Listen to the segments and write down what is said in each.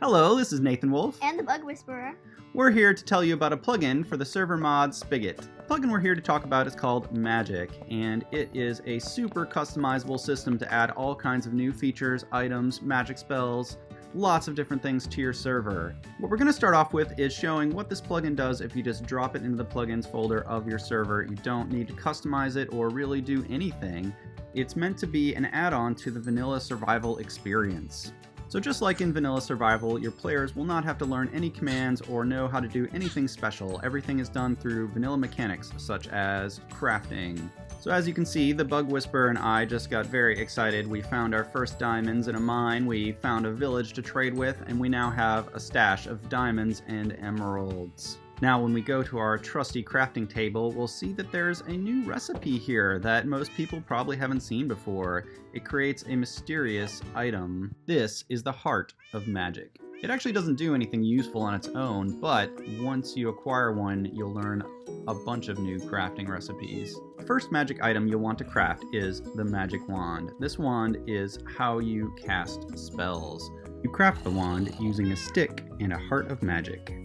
Hello, this is Nathan Wolf. And the Bug Whisperer. We're here to tell you about a plugin for the server mod Spigot. The plugin we're here to talk about is called Magic, and it is a super customizable system to add all kinds of new features, items, magic spells, lots of different things to your server. What we're going to start off with is showing what this plugin does if you just drop it into the plugins folder of your server. You don't need to customize it or really do anything. It's meant to be an add-on to the vanilla survival experience. So just like in vanilla survival, your players will not have to learn any commands or know how to do anything special. Everything is done through vanilla mechanics such as crafting. So as you can see, the Bug Whisperer and I just got very excited. We found our first diamonds in a mine, we found a village to trade with, and we now have a stash of diamonds and emeralds. Now when we go to our trusty crafting table, we'll see that there's a new recipe here that most people probably haven't seen before. It creates a mysterious item. This is the heart of magic. It actually doesn't do anything useful on its own, but once you acquire one, you'll learn a bunch of new crafting recipes. The first magic item you'll want to craft is the magic wand. This wand is how you cast spells. You craft the wand using a stick and a heart of magic.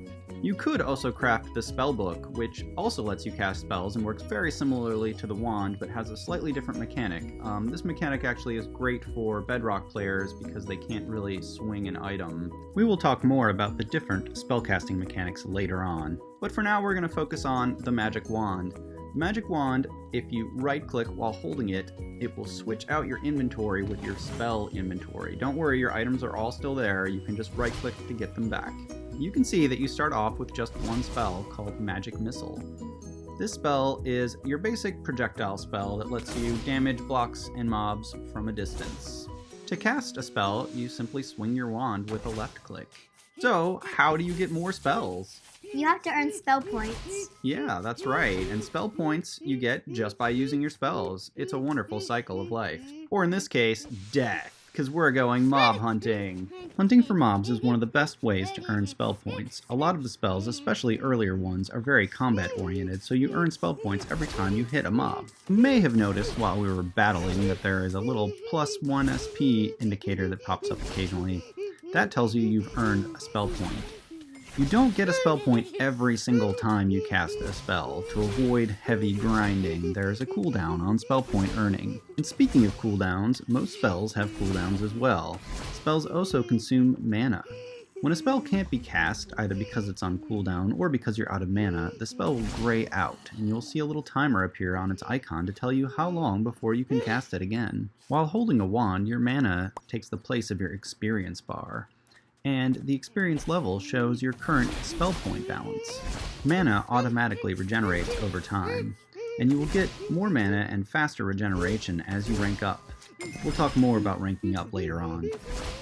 You could also craft the spell book, which also lets you cast spells and works very similarly to the wand, but has a slightly different mechanic. This mechanic actually is great for bedrock players because they can't really swing an item. We will talk more about the different spellcasting mechanics later on, but for now we're going to focus on the magic wand. The magic wand, if you right-click while holding it, it will switch out your inventory with your spell inventory. Don't worry, your items are all still there. You can just right-click to get them back. You can see that you start off with just one spell called Magic Missile. This spell is your basic projectile spell that lets you damage blocks and mobs from a distance. To cast a spell, you simply swing your wand with a left click. So, how do you get more spells? You have to earn spell points. Yeah, that's right, and spell points you get just by using your spells. It's a wonderful cycle of life. Or in this case, death, because we're going mob hunting. Hunting for mobs is one of the best ways to earn spell points. A lot of the spells, especially earlier ones, are very combat oriented, so you earn spell points every time you hit a mob. You may have noticed while we were battling that there is a little +1 SP indicator that pops up occasionally. That tells you you've earned a spell point. You don't get a spell point every single time you cast a spell. To avoid heavy grinding, there's a cooldown on spell point earning. And speaking of cooldowns, most spells have cooldowns as well. Spells also consume mana. When a spell can't be cast, either because it's on cooldown or because you're out of mana, the spell will gray out, and you'll see a little timer appear on its icon to tell you how long before you can cast it again. While holding a wand, your mana takes the place of your experience bar, and the experience level shows your current spell point balance. Mana automatically regenerates over time, and you will get more mana and faster regeneration as you rank up. We'll talk more about ranking up later on.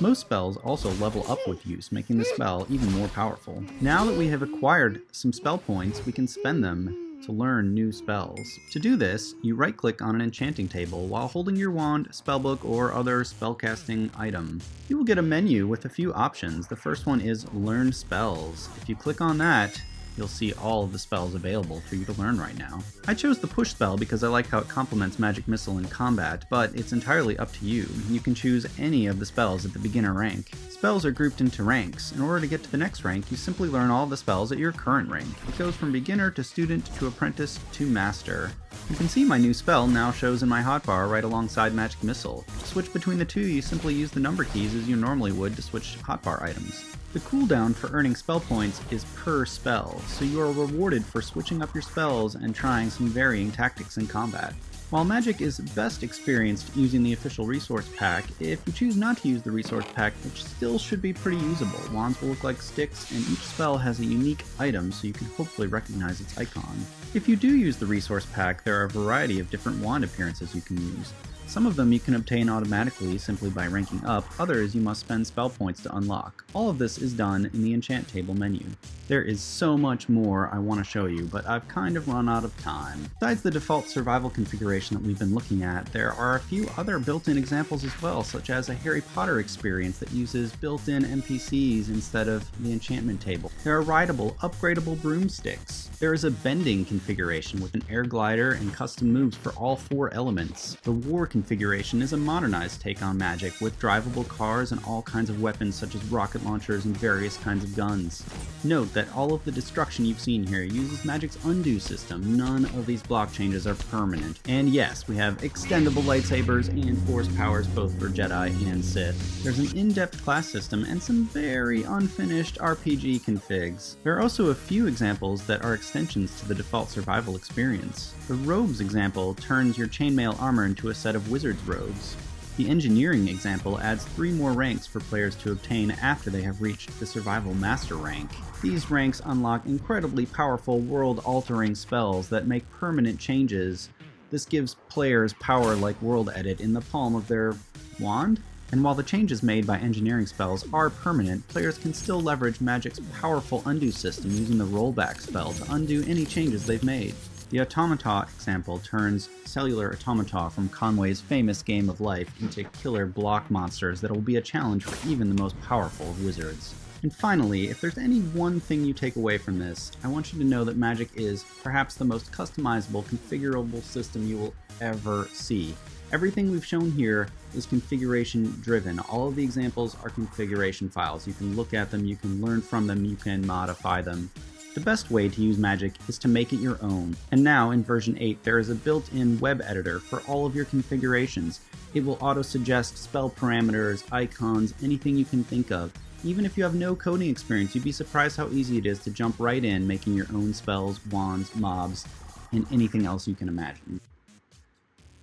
Most spells also level up with use, making the spell even more powerful. Now that we have acquired some spell points, we can spend them to learn new spells. To do this, you right-click on an enchanting table while holding your wand, spellbook, or other spellcasting item. You will get a menu with a few options. The first one is Learn Spells. If you click on that, you'll see all of the spells available for you to learn right now. I chose the push spell because I like how it complements Magic Missile in combat, but it's entirely up to you. You can choose any of the spells at the beginner rank. Spells are grouped into ranks. In order to get to the next rank, you simply learn all of the spells at your current rank. It goes from beginner to student to apprentice to master. You can see my new spell now shows in my hotbar right alongside Magic Missile. To switch between the two, you simply use the number keys as you normally would to switch hotbar items. The cooldown for earning spell points is per spell, so you are rewarded for switching up your spells and trying some varying tactics in combat. While Magic is best experienced using the official resource pack, if you choose not to use the resource pack, it still should be pretty usable. Wands will look like sticks, and each spell has a unique item, so you can hopefully recognize its icon. If you do use the resource pack, there are a variety of different wand appearances you can use. Some of them you can obtain automatically simply by ranking up, others you must spend spell points to unlock. All of this is done in the enchant table menu. There is so much more I want to show you, but I've kind of run out of time. Besides the default survival configuration that we've been looking at, there are a few other built-in examples as well, such as a Harry Potter experience that uses built-in NPCs instead of the enchantment table. There are rideable, upgradable broomsticks. There is a bending configuration with an air glider and custom moves for all 4 elements. The war configuration is a modernized take on magic with drivable cars and all kinds of weapons such as rocket launchers and various kinds of guns. Note that all of the destruction you've seen here uses magic's undo system. None of these block changes are permanent. And yes, we have extendable lightsabers and force powers both for Jedi and Sith. There's an in-depth class system and some very unfinished RPG configs. There are also a few examples that are extensions to the default survival experience. The robes example turns your chainmail armor into a set of wizard's robes. The engineering example adds 3 more ranks for players to obtain after they have reached the survival master rank. These ranks unlock incredibly powerful world-altering spells that make permanent changes. This gives players power like world edit in the palm of their wand. And while the changes made by engineering spells are permanent, players can still leverage magic's powerful undo system using the rollback spell to undo any changes they've made. The automata example turns cellular automata from Conway's famous Game of Life into killer block monsters that will be a challenge for even the most powerful of wizards. And finally, if there's any one thing you take away from this, I want you to know that magic is perhaps the most customizable, configurable system you will ever see. Everything we've shown here is configuration driven. All of the examples are configuration files. You can look at them, you can learn from them, you can modify them. The best way to use magic is to make it your own. And now in version 8 there is a built-in web editor for all of your configurations. It will auto-suggest spell parameters, icons, anything you can think of. Even if you have no coding experience, you'd be surprised how easy it is to jump right in making your own spells, wands, mobs, and anything else you can imagine.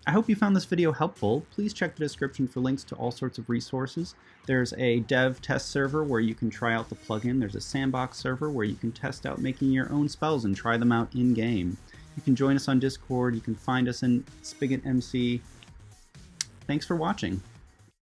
I hope you found this video helpful. Please check the description for links to all sorts of resources. There's a dev test server where you can try out the plugin. There's a sandbox server where you can test out making your own spells and try them out in-game. You can join us on Discord. You can find us in Spigot MC. Thanks for watching.